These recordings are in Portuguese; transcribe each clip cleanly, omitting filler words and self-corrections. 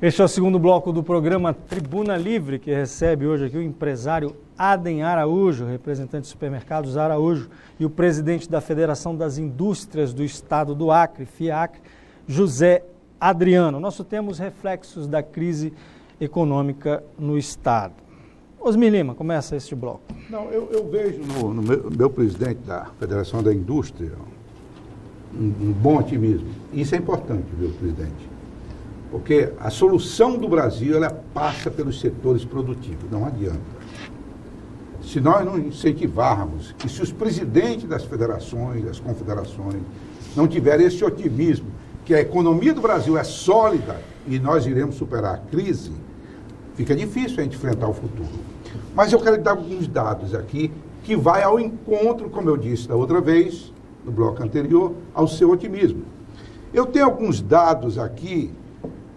Este é o segundo bloco do programa Tribuna Livre, que recebe hoje aqui o empresário Aden Araújo, representante dos supermercados Araújo, e o presidente da Federação das Indústrias do Estado do Acre, FIACRE, José Adriano. Nós temos reflexos da crise econômica no Estado. Osmir Lima, começa este bloco. Não, eu vejo no meu presidente da Federação da Indústria um bom otimismo. Isso é importante, viu, presidente? Porque a solução do Brasil, ela passa pelos setores produtivos, não adianta. Se nós não incentivarmos, e se os presidentes das federações, das confederações, não tiverem esse otimismo, que a economia do Brasil é sólida e nós iremos superar a crise, fica difícil a gente enfrentar o futuro. Mas eu quero dar alguns dados aqui, que vai ao encontro, como eu disse da outra vez, no bloco anterior, ao seu otimismo. Eu tenho alguns dados aqui,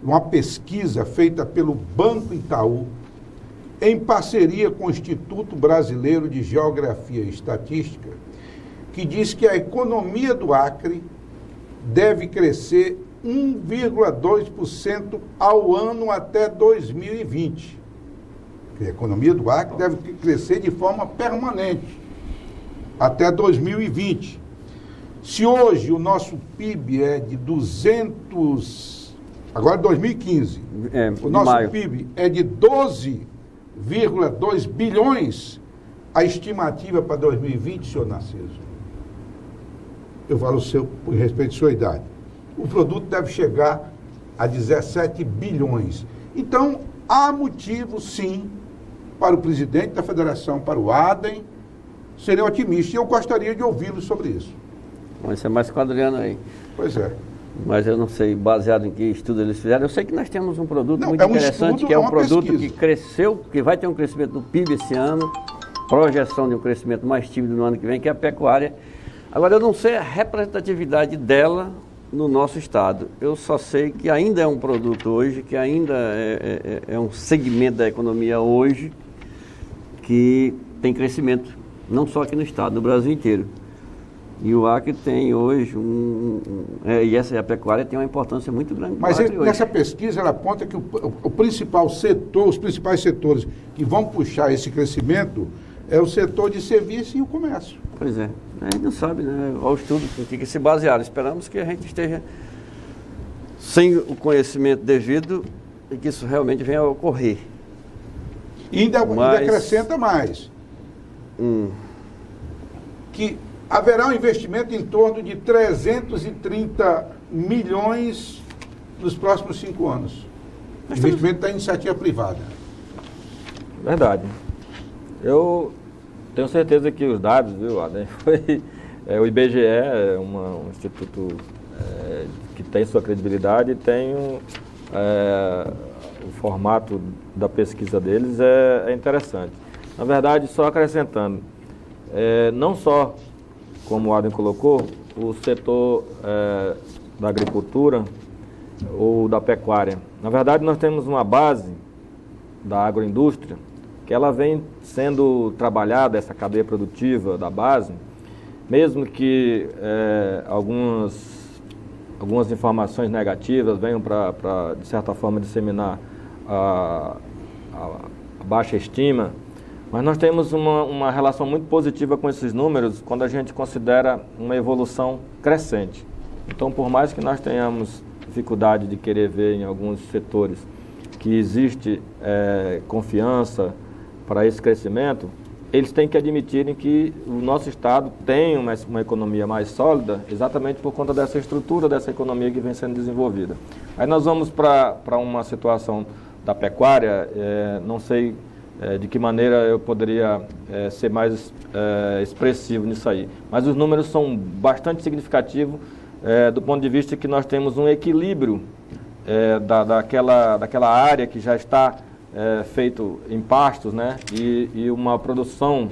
uma pesquisa feita pelo Banco Itaú, em parceria com o Instituto Brasileiro de Geografia e Estatística, que diz que a economia do Acre deve crescer 1,2% ao ano até 2020. A economia do Acre deve crescer de forma permanente até 2020. Se hoje o nosso PIB é de 200... Agora 2015. O nosso PIB é de 12,2 bilhões. A estimativa para 2020, senhor Narciso, eu falo por respeito à sua idade, o produto deve chegar a 17 bilhões. Então, há motivo, sim, para o presidente da federação, para o Aden, serem otimistas. E eu gostaria de ouvi-lo sobre isso. Vai ser mais com o Adriano aí. Pois é. Mas eu não sei baseado em que estudo eles fizeram. Eu sei que nós temos um produto muito interessante, que é um produto que cresceu, que vai ter um crescimento do PIB esse ano, projeção de um crescimento mais tímido no ano que vem, que é a pecuária. Agora, eu não sei a representatividade dela no nosso estado. Eu só sei que ainda é um produto hoje, que ainda é um segmento da economia hoje, que tem crescimento, não só aqui no estado, no Brasil inteiro. E o Acre tem hoje e a pecuária tem uma importância muito grande. Mas nessa pesquisa ela aponta que o principal setor, os principais setores que vão puxar esse crescimento é o setor de serviço e o comércio. Pois é, a gente não sabe, né? Ao estudo tem que se basear. Esperamos que a gente esteja sem o conhecimento devido e que isso realmente venha a ocorrer. E ainda acrescenta mais. Que haverá um investimento em torno de 330 milhões nos próximos 5 anos. Investimento da iniciativa privada. Verdade. Eu tenho certeza que os dados, viu, Aden, o IBGE é um instituto que tem sua credibilidade e tem o formato da pesquisa deles é interessante. Na verdade, só acrescentando, não só, como o Aden colocou, o setor da agricultura ou da pecuária. Na verdade, nós temos uma base da agroindústria que ela vem sendo trabalhada, essa cadeia produtiva da base, mesmo que algumas informações negativas venham para, de certa forma, disseminar a baixa estima, mas nós temos uma relação muito positiva com esses números quando a gente considera uma evolução crescente. Então, por mais que nós tenhamos dificuldade de querer ver em alguns setores que existe confiança para esse crescimento, eles têm que admitirem que o nosso Estado tem uma economia mais sólida exatamente por conta dessa estrutura dessa economia que vem sendo desenvolvida. Aí nós vamos para uma situação da pecuária, não sei de que maneira eu poderia ser mais expressivo nisso aí. Mas os números são bastante significativos do ponto de vista que nós temos um equilíbrio daquela área que já está feito em pastos, né? E uma produção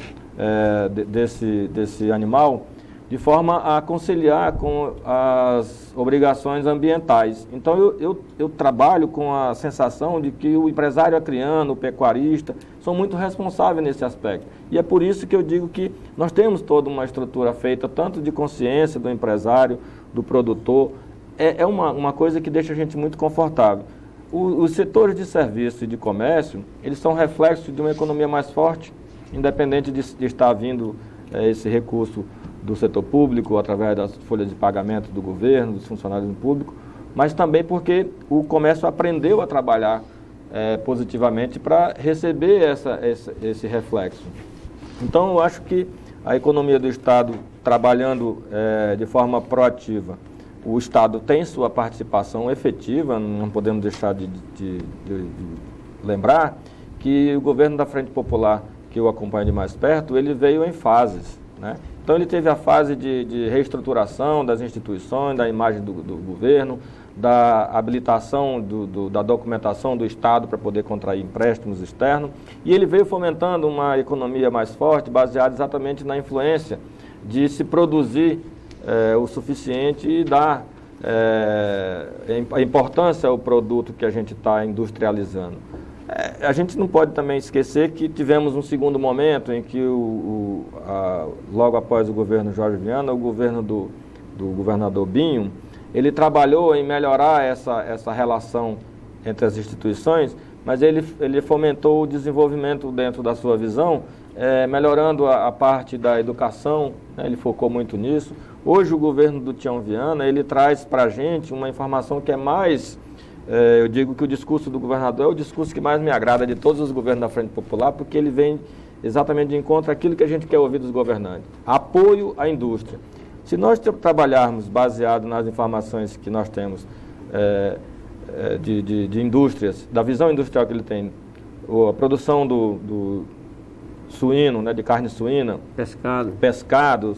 desse animal de forma a conciliar com as obrigações ambientais. Então, eu trabalho com a sensação de que o empresário acreano, o pecuarista, são muito responsáveis nesse aspecto. E é por isso que eu digo que nós temos toda uma estrutura feita, tanto de consciência do empresário, do produtor. É uma coisa que deixa a gente muito confortável. Os setores de serviço e de comércio, eles são reflexos de uma economia mais forte, independente de estar vindo esse recurso do setor público, através das folhas de pagamento do governo, dos funcionários públicos, mas também porque o comércio aprendeu a trabalhar positivamente para receber esse reflexo. Então, eu acho que a economia do Estado, trabalhando de forma proativa, o Estado tem sua participação efetiva, não podemos deixar de lembrar que o governo da Frente Popular, que eu acompanho de mais perto, ele veio em fases, né? Então ele teve a fase de reestruturação das instituições, da imagem do governo, da habilitação da documentação do Estado para poder contrair empréstimos externos, e ele veio fomentando uma economia mais forte, baseada exatamente na influência de se produzir o suficiente e dar a importância ao produto que a gente está industrializando. A gente não pode também esquecer que tivemos um segundo momento em que, logo após o governo Jorge Viana, o governo do governador Binho, ele trabalhou em melhorar essa relação entre as instituições, mas ele fomentou o desenvolvimento dentro da sua visão, melhorando a parte da educação, né? Ele focou muito nisso. Hoje o governo do Tião Viana, ele traz para a gente uma informação que é mais, eu digo que o discurso do governador é o discurso que mais me agrada de todos os governos da Frente Popular, porque ele vem exatamente de encontro àquilo que a gente quer ouvir dos governantes: apoio à indústria. Se nós trabalharmos baseado nas informações que nós temos de indústrias, da visão industrial que ele tem, a produção do suíno, né, de carne suína, pescados,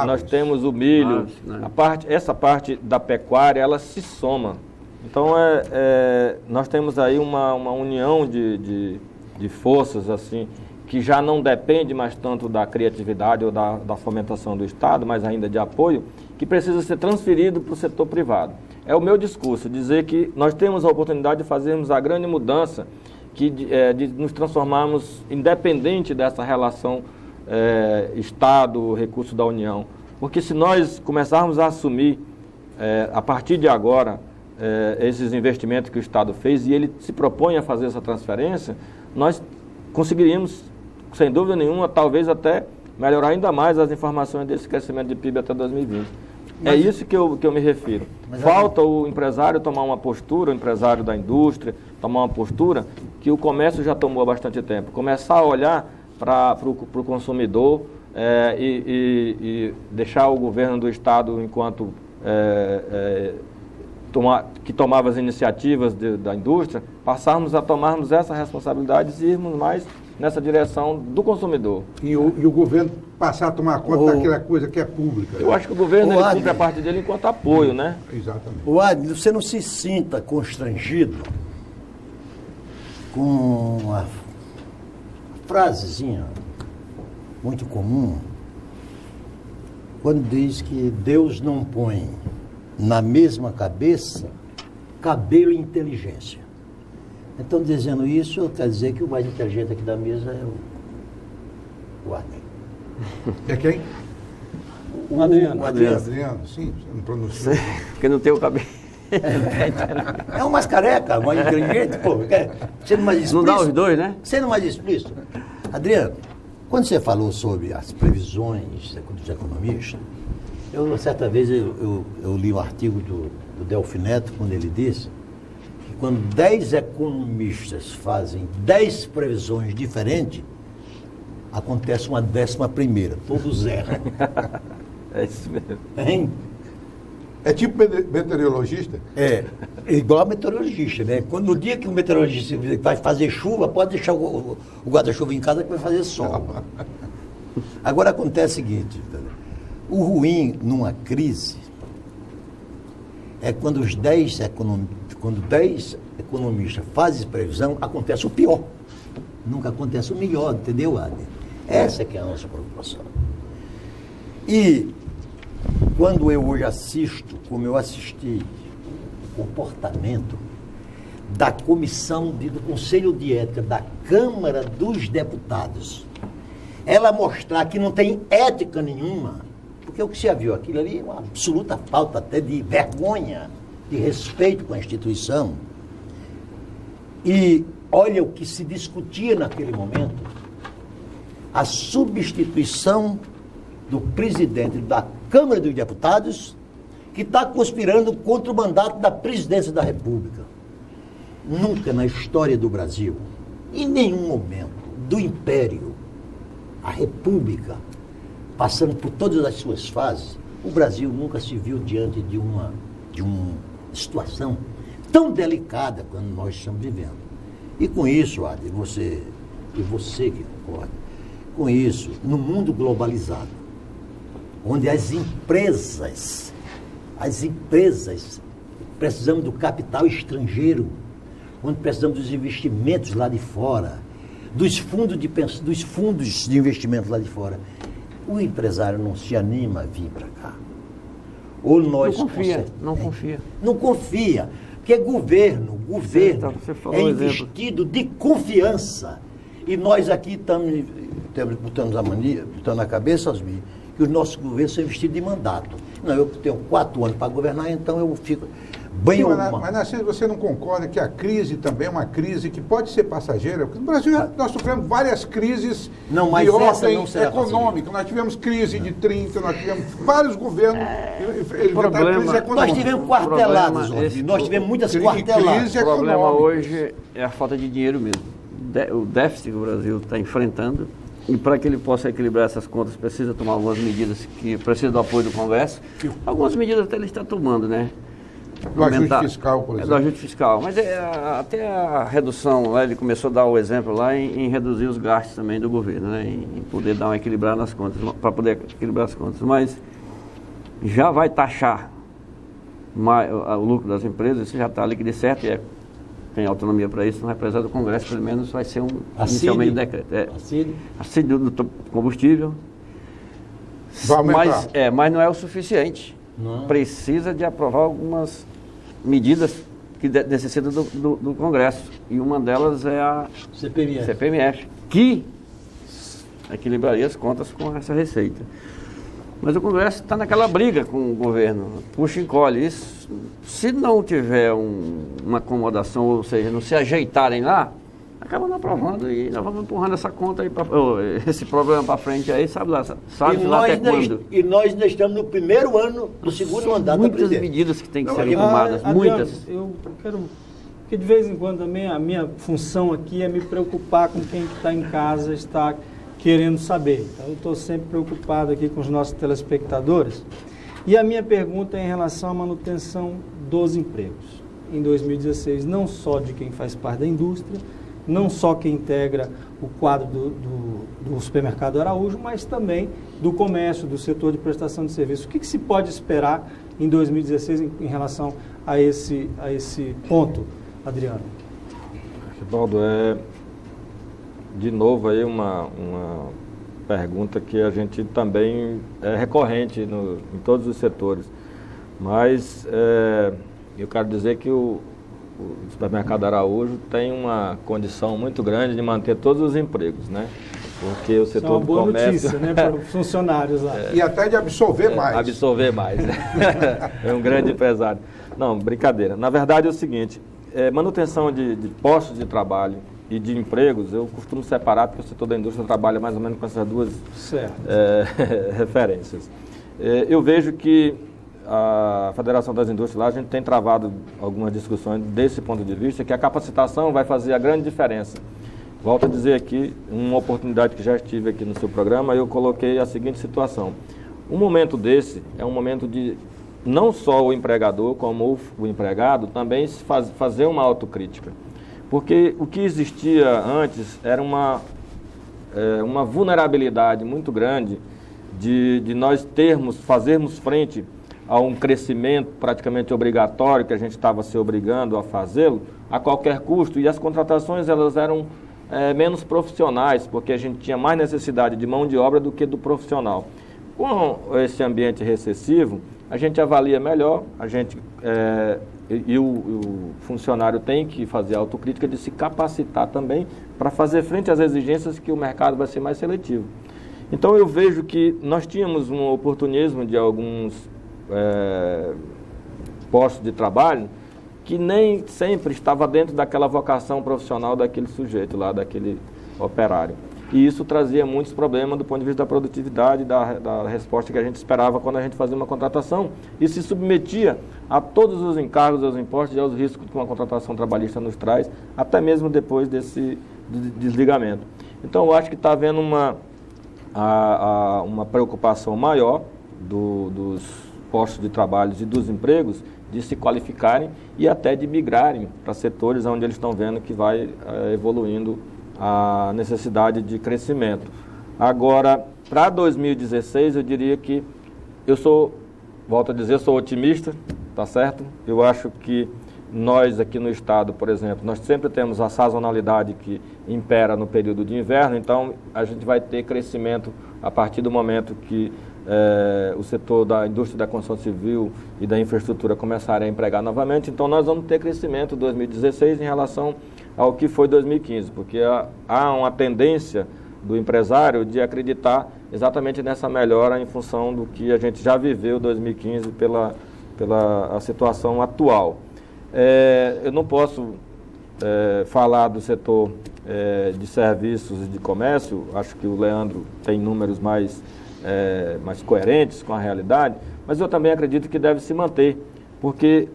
nós temos o milho, né? Essa parte da pecuária, ela se soma. Então, nós temos aí uma união de forças, assim, que já não depende mais tanto da criatividade ou da fomentação do Estado, mas ainda de apoio, que precisa ser transferido para o setor privado. É o meu discurso, dizer que nós temos a oportunidade de fazermos a grande mudança, de nos transformarmos independente dessa relação Estado, recurso da União. Porque se nós começarmos a assumir, a partir de agora, esses investimentos que o Estado fez, e ele se propõe a fazer essa transferência, nós conseguiríamos, sem dúvida nenhuma, talvez até melhorar ainda mais as informações desse crescimento de PIB até 2020. É isso que eu me refiro. Falta o empresário tomar uma postura, o empresário da indústria tomar uma postura que o comércio já tomou há bastante tempo. Começar a olhar para o consumidor e deixar o governo do Estado, enquanto que tomava as iniciativas da indústria, passarmos a tomarmos essa responsabilidade e irmos mais nessa direção do consumidor. E o governo passar a tomar conta daquela coisa que é pública. Eu acho que o governo cumpre a parte dele enquanto apoio, né? Exatamente. O Adler, você não se sinta constrangido com uma frasezinha muito comum quando diz que Deus não põe na mesma cabeça cabelo e inteligência. Então, dizendo isso, eu quero dizer que o mais inteligente aqui da mesa é o Adler. É quem? O Adriano. Adriano, sim, você não pronunciou. Porque não tem o cabelo. É um mais careca, mais inteligente, pô. Sendo mais explícito. Não dá os dois, né? Sendo mais explícito. Adriano, quando você falou sobre as previsões dos economistas, certa vez eu li um artigo do Delfim Neto, quando ele disse que quando 10 economistas fazem 10 previsões diferentes, acontece uma 11ª, todos erram. É isso mesmo. Hein? É tipo meteorologista? É igual a meteorologista, né? No dia que o meteorologista vai fazer chuva, pode deixar o guarda-chuva em casa que vai fazer sol. Agora acontece o seguinte, o ruim numa crise é quando 10 economistas fazem previsão, acontece o pior. Nunca acontece o melhor, entendeu, Adler? Essa que é a nossa preocupação. E quando eu hoje assisto, como eu assisti, o comportamento da comissão do Conselho de Ética da Câmara dos Deputados, ela mostrar que não tem ética nenhuma, porque o que você viu aquilo ali é uma absoluta falta até de vergonha, de respeito com a instituição. E olha o que se discutia naquele momento, a substituição do presidente da Câmara dos Deputados, que está conspirando contra o mandato da presidência da República. Nunca na história do Brasil, em nenhum momento do Império, a República, passando por todas as suas fases, o Brasil nunca se viu diante de uma situação tão delicada quando nós estamos vivendo. E com isso, Adi, você que concorda, com isso, no mundo globalizado, onde as empresas precisamos do capital estrangeiro, onde precisamos dos investimentos lá de fora, dos fundos de investimento lá de fora, o empresário não se anima a vir para cá. Ou nós não confia. Não confia, porque governo é investido de confiança. E nós aqui estamos botando na cabeça, Osmir, que os nossos governos são investidos de mandato. Não, eu tenho 4 anos para governar, então eu fico bem... Mas Narciso, você não concorda que a crise também é uma crise que pode ser passageira? Porque no Brasil nós sofremos várias crises de ordem econômica. Nós tivemos crise de 30, nós tivemos vários governos enfrentaram crise econômica. Nós tivemos quarteladas, nós tivemos muitas quarteladas. O problema hoje é a falta de dinheiro mesmo. O déficit que o Brasil está enfrentando, e para que ele possa equilibrar essas contas, precisa tomar algumas medidas que precisam do apoio do Congresso. Algumas medidas até ele está tomando, né? Do ajuste fiscal, por exemplo. Do ajuste fiscal. Mas até a redução, lá, ele começou a dar o exemplo lá em reduzir os gastos também do governo, né? Em poder dar uma equilibrada nas contas, para poder equilibrar as contas. Mas já vai taxar o lucro das empresas, isso já está líquido e certo, e tem autonomia para isso, não vai precisar do Congresso, pelo menos vai ser inicialmente decreto. Assídio do combustível. Mas não é o suficiente. Não. Precisa de aprovar algumas medidas que necessitam do Congresso. E uma delas é a CPMF, que equilibraria as contas com essa receita. Mas o Congresso está naquela briga com o governo, puxa e encolhe. Isso, se não tiver uma acomodação, ou seja, não se ajeitarem lá, acaba não aprovando e nós vamos empurrando essa conta aí, esse problema para frente aí, sabe lá até quando. E nós ainda estamos no primeiro ano do segundo mandato da presidência. Muitas medidas que têm que ser tomadas, muitas. Eu quero, porque de vez em quando também a minha função aqui é me preocupar com quem está em casa, está querendo saber. Então, eu estou sempre preocupado aqui com os nossos telespectadores. E a minha pergunta é em relação à manutenção dos empregos. Em 2016, não só de quem faz parte da indústria, não só quem integra o quadro do supermercado Araújo, mas também do comércio, do setor de prestação de serviços. O que se pode esperar em 2016 em relação a esse ponto, Adriano? Arquibaldo, de novo aí uma pergunta que a gente também é recorrente em todos os setores, mas eu quero dizer que o supermercado Araújo tem uma condição muito grande de manter todos os empregos, né? Porque o setor do comércio... notícia, né, para os funcionários lá. E até de absorver mais. Absorver mais. É um grande empresário. Não, brincadeira. Na verdade é o seguinte, manutenção de postos de trabalho e de empregos, eu costumo separar, porque o setor da indústria trabalha mais ou menos com essas duas referências. Eu vejo que a Federação das Indústrias lá, a gente tem travado algumas discussões desse ponto de vista, que a capacitação vai fazer a grande diferença. Volto a dizer aqui, uma oportunidade que já estive aqui no seu programa, eu coloquei a seguinte situação. Um momento desse é um momento de não só o empregador, como o empregado, também fazer uma autocrítica. Porque o que existia antes era uma vulnerabilidade muito grande de nós fazermos frente a um crescimento praticamente obrigatório, que a gente estava se obrigando a fazê-lo, a qualquer custo, e as contratações elas eram menos profissionais, porque a gente tinha mais necessidade de mão de obra do que do profissional. Com esse ambiente recessivo, a gente avalia melhor, o funcionário tem que fazer a autocrítica de se capacitar também para fazer frente às exigências que o mercado vai ser mais seletivo. Então eu vejo que nós tínhamos um oportunismo de alguns postos de trabalho que nem sempre estava dentro daquela vocação profissional daquele sujeito lá, daquele operário. E isso trazia muitos problemas do ponto de vista da produtividade, da resposta que a gente esperava quando a gente fazia uma contratação e se submetia a todos os encargos, aos impostos e aos riscos que uma contratação trabalhista nos traz, até mesmo depois desse desligamento. Então, eu acho que está havendo uma preocupação maior dos postos de trabalho e dos empregos de se qualificarem e até de migrarem para setores onde eles estão vendo que vai evoluindo a necessidade de crescimento. Agora, para 2016, eu diria que volto a dizer, sou otimista, tá certo? Eu acho que nós aqui no estado, por exemplo, nós sempre temos a sazonalidade que impera no período de inverno, então a gente vai ter crescimento a partir do momento que o setor da indústria da construção civil e da infraestrutura começarem a empregar novamente, então nós vamos ter crescimento em 2016 em relação ao que foi 2015, porque há uma tendência do empresário de acreditar exatamente nessa melhora em função do que a gente já viveu em 2015 pela a situação atual. Eu não posso falar do setor de serviços e de comércio, acho que o Leandro tem números mais coerentes com a realidade, mas eu também acredito que deve se manter, porque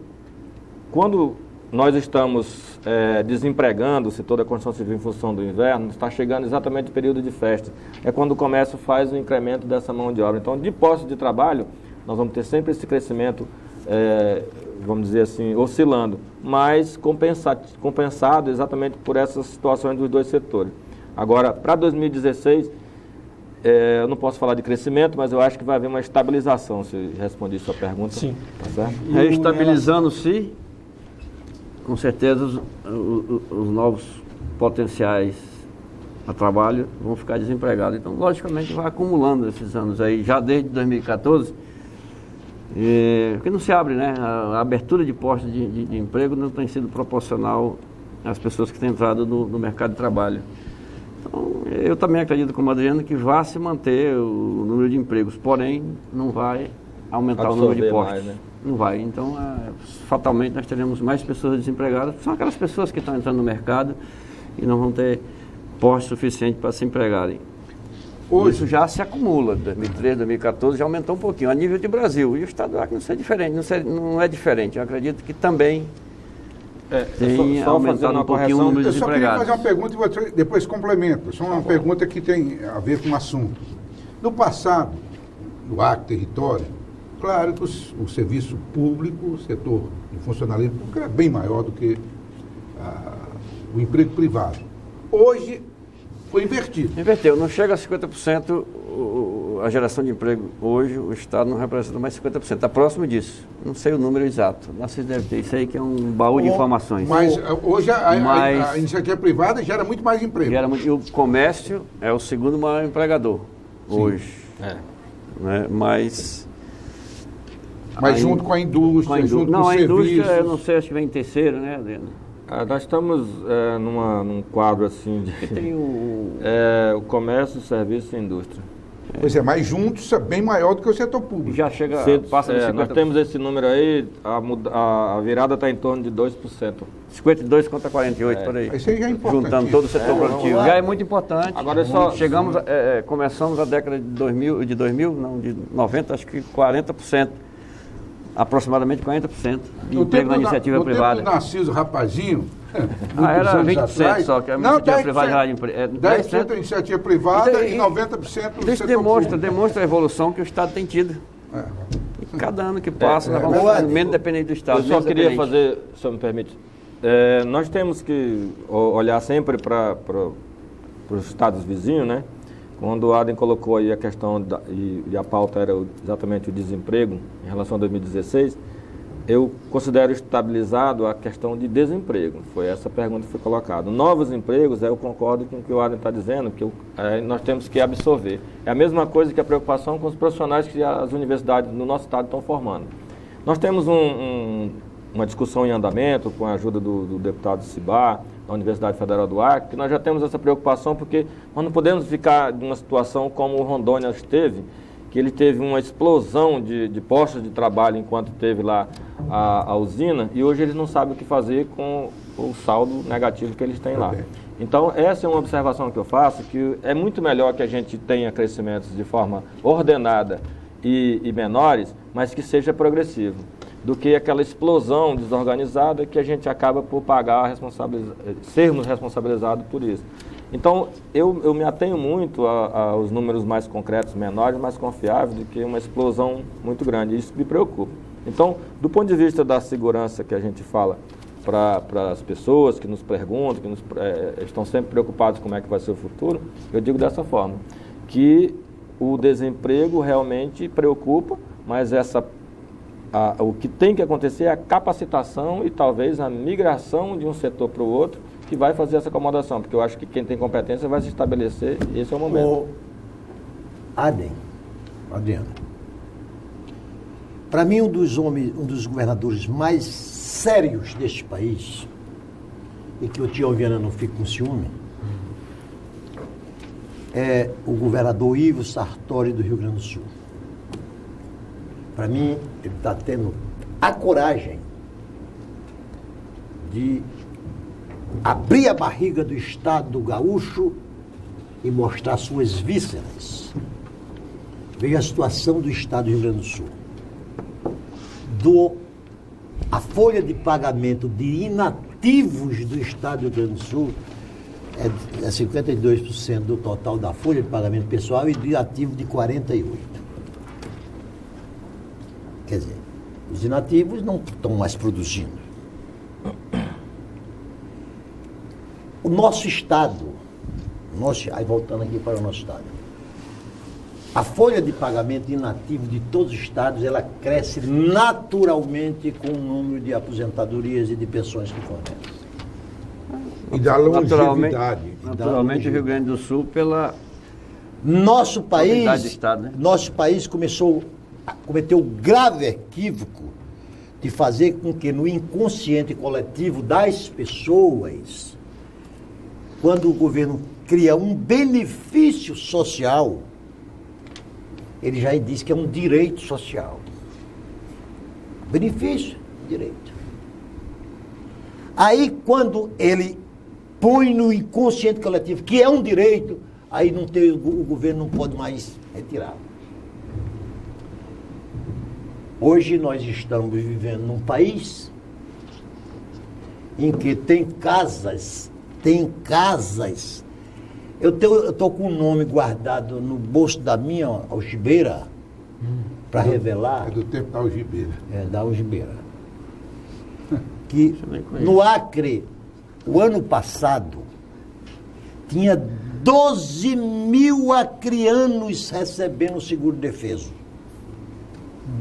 quando nós estamos desempregando o setor da construção civil em função do inverno, está chegando exatamente o período de festa. É quando o comércio faz o incremento dessa mão de obra. Então, de posse de trabalho, nós vamos ter sempre esse crescimento, vamos dizer assim, oscilando, mas compensado exatamente por essas situações dos dois setores. Agora, para 2016, eu não posso falar de crescimento, mas eu acho que vai haver uma estabilização, se respondi sua pergunta. Sim. Tá certo? Estabilizando-se, com certeza os novos potenciais a trabalho vão ficar desempregados. Então, logicamente, vai acumulando esses anos aí, já desde 2014, porque não se abre, né? A abertura de postos de emprego não tem sido proporcional às pessoas que têm entrado no mercado de trabalho. Então, eu também acredito, como Adriano, que vai se manter o número de empregos, porém, não vai aumentar o número de postos. Mais, né? Não vai. Então, fatalmente, nós teremos mais pessoas desempregadas. São aquelas pessoas que estão entrando no mercado e não vão ter postos suficientes para se empregarem. Hoje, isso já se acumula. 2013, 2014 já aumentou um pouquinho a nível de Brasil. E o estado do Acre não é diferente. Não é diferente. Eu acredito que também tem aumentado um pouquinho o número de desempregados. Eu só queria fazer uma pergunta e você depois complemento. Só uma pergunta que tem a ver com o assunto. No passado, no Acre, território, claro que o serviço público, o setor de funcionalismo público é bem maior do que o emprego privado. Hoje foi invertido. Inverteu, não chega a 50% a geração de emprego hoje, o Estado não representa mais 50%, está próximo disso. Não sei o número exato, vocês devem ter isso aí que é um baú de informações. Mas hoje a iniciativa privada gera muito mais emprego. E o comércio é o segundo maior empregador hoje. Né? Mas junto com a indústria, junto com os serviços. Não, a indústria, eu não sei, acho que vem em terceiro, né, Adriano? Nós estamos num quadro assim de tem o comércio, o serviço e a indústria. Pois é, mas juntos é bem maior do que o setor público. Já chega, passa de 50%. Nós temos esse número aí, a virada está em torno de 2%. 52 contra 48, por aí. Isso aí já é importante. Juntando todo o setor produtivo. Já é muito importante. Agora começamos a década de 90, acho que 40%. Aproximadamente 40% de emprego na iniciativa privada. No tempo do Narciso Rapazinho, era 20% só, que a iniciativa privada era de emprego. 10% da iniciativa privada e 90% do setor público. Demonstra a evolução que o Estado tem tido. E cada ano que passa, nós vamos ficando menos dependente do Estado. Eu só queria fazer, se me permite, nós temos que olhar sempre para os estados vizinhos, né? Quando o Adem colocou aí a questão, e a pauta era exatamente o desemprego em relação a 2016, eu considero estabilizado a questão de desemprego. Foi essa pergunta que foi colocada. Novos empregos, eu concordo com o que o Adem está dizendo, que nós temos que absorver. É a mesma coisa que a preocupação com os profissionais que as universidades no nosso estado estão formando. Nós temos uma discussão em andamento com a ajuda do deputado Cibá, da Universidade Federal do Acre, que nós já temos essa preocupação porque nós não podemos ficar numa situação como o Rondônia esteve, que ele teve uma explosão de postos de trabalho enquanto teve lá a usina, e hoje eles não sabem o que fazer com o saldo negativo que eles têm lá. Então, essa é uma observação que eu faço, que é muito melhor que a gente tenha crescimentos de forma ordenada e menores, mas que seja progressivo, do que aquela explosão desorganizada que a gente acaba por pagar, sermos responsabilizados por isso. Então, eu me atenho muito aos números mais concretos, menores, mais confiáveis, do que uma explosão muito grande. Isso me preocupa. Então, do ponto de vista da segurança que a gente fala para as pessoas que nos perguntam, que estão sempre preocupados com como é que vai ser o futuro, eu digo dessa forma, que o desemprego realmente preocupa, mas o que tem que acontecer é a capacitação e talvez a migração de um setor para o outro, que vai fazer essa acomodação, porque eu acho que quem tem competência vai se estabelecer, e esse é o momento. Adriano, para mim um dos governadores mais sérios deste país, e que o tio Viana não fica com ciúme, é o governador Ivo Sartori do Rio Grande do Sul. Para mim, ele está tendo a coragem de abrir a barriga do Estado do Gaúcho e mostrar suas vísceras. Veja a situação do Estado do Rio Grande do Sul. A folha de pagamento de inativos do Estado do Rio Grande do Sul é 52% do total da folha de pagamento pessoal e de ativo de 48%. Quer dizer, os inativos não estão mais produzindo. O nosso Estado, aí voltando aqui para o nosso Estado, a folha de pagamento inativo de todos os estados, ela cresce naturalmente com o número de aposentadorias e de pensões que fornecem. E da longevidade. Naturalmente o Rio Grande do Sul pela... Nosso país, do Estado, né? Nosso país cometeu o grave equívoco de fazer com que no inconsciente coletivo das pessoas, quando o governo cria um benefício social, ele já diz que é um direito social. Benefício, direito. Aí, quando ele põe no inconsciente coletivo que é um direito, aí o governo não pode mais retirar. Hoje nós estamos vivendo num país em que tem casas. Eu estou com o nome guardado no bolso da minha algibeira para revelar. É do tempo da algibeira. É, da algibeira. Que no Acre, o ano passado, tinha 12 mil acreanos recebendo seguro-defeso.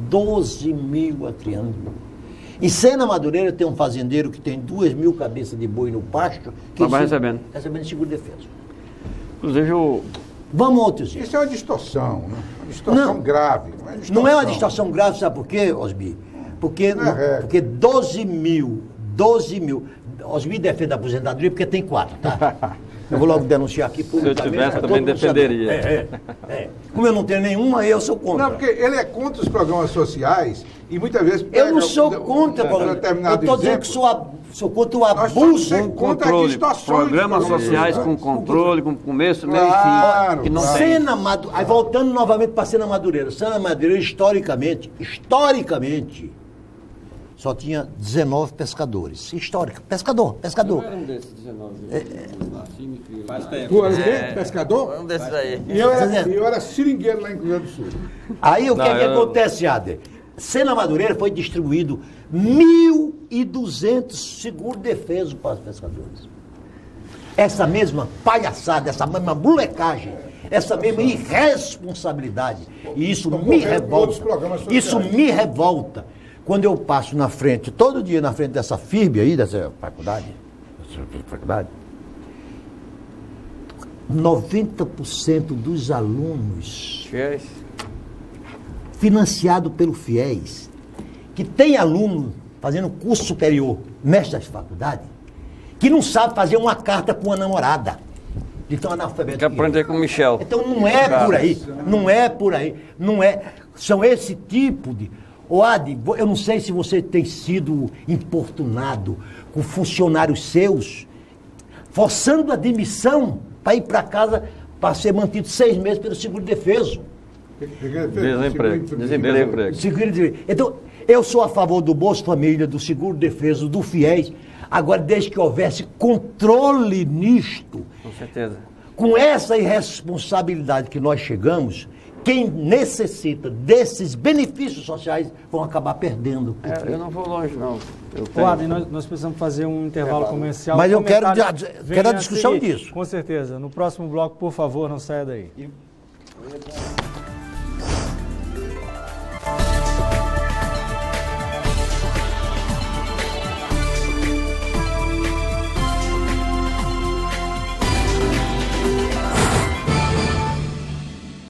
12 mil acreanos. Em Sena Madureira tem um fazendeiro que tem 2 mil cabeças de boi no pasto. Que vai recebendo seguro-defeso. Inclusive Vamos a outros. Isso é uma distorção, né? Uma distorção grave. Não é uma distorção grave, sabe por quê, Osbi? Porque 12 mil. Osbi defende a aposentadoria porque tem 4, tá? Eu vou logo denunciar aqui publicamente. Se eu tivesse, também defenderia. Como eu não tenho nenhuma, eu sou contra. Não, porque ele é contra os programas sociais e muitas vezes... Eu não sou contra programas. Eu estou dizendo que sou contra o abuso. Contra a distorção. Programas sociais com controle, com começo, meio e fim. Que não tem. Aí voltando novamente para Sena Madureira. Sena Madureira, historicamente, só tinha 19 pescadores. Pescador. Eu era um desses 19. Faz tempo. Tu era o quê? Pescador? Um desses aí. E eu era seringueiro lá em Cruzeiro do Sul. Aí o que acontece, Ader? Sena Madureira foi distribuído 1.200 seguro-defeso para os pescadores. Essa mesma palhaçada, essa mesma molecagem, essa mesma irresponsabilidade. E isso me revolta. Isso me revolta. Quando eu passo na frente, todo dia na frente dessa FIRB aí, dessa faculdade, 90% dos alunos financiado pelo FIES, que tem aluno fazendo curso superior nesta faculdade, que não sabe fazer uma carta com a namorada. de tão analfabeto. Tem que aprender com o Michel. Então não é por aí, não é por aí, não é. São esse tipo de... Adi, eu não sei se você tem sido importunado com funcionários seus, forçando a demissão para ir para casa para ser mantido 6 meses pelo seguro-defeso. Desemprego. Então, eu sou a favor do Bolsa Família, do seguro-defeso, do FIES, agora desde que houvesse controle nisto. Com certeza. Com essa irresponsabilidade que nós chegamos, quem necessita desses benefícios sociais vão acabar perdendo. Eu não vou longe, não. Adem, nós precisamos fazer um intervalo comercial. Mas eu quero a discussão disso. Com certeza. No próximo bloco, por favor, não saia daí.